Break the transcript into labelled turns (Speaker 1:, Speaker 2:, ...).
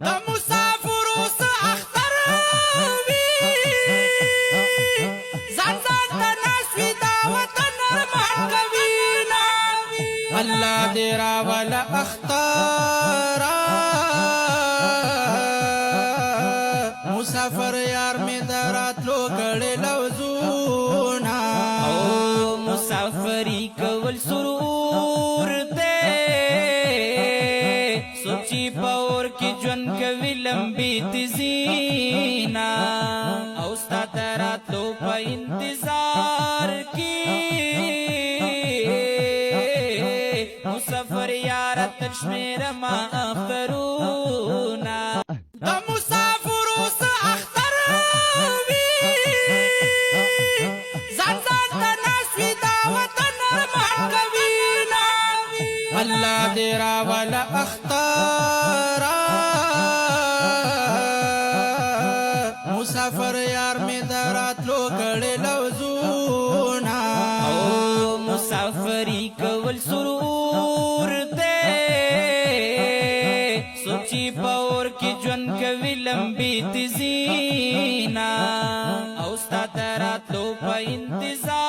Speaker 1: د مسافرو څه اختر وي ځان ځان ته ناست وي دا وطن ارمان کوي نه الله دې راوله اختره مسافر یار مې د راتلو کړي لوزونه
Speaker 2: مسافری کول سرور دے سوچی پاور کی جون کوي لمبی تزینا او ستا تراتلو په انتظار کی مسافر یار تشمیر ما اخترونا
Speaker 1: د مسافرو څه اختر وي ځان ځان ته ناست وي دا وطن ارمان کوي نه الله دې راوله اختره مسافر یار مې د راتلو کړي لوزونه
Speaker 2: مسافری کول سرور دے سوچی پاور کی جون کوي لمبی تزینا او ستا تراتلو په انتظار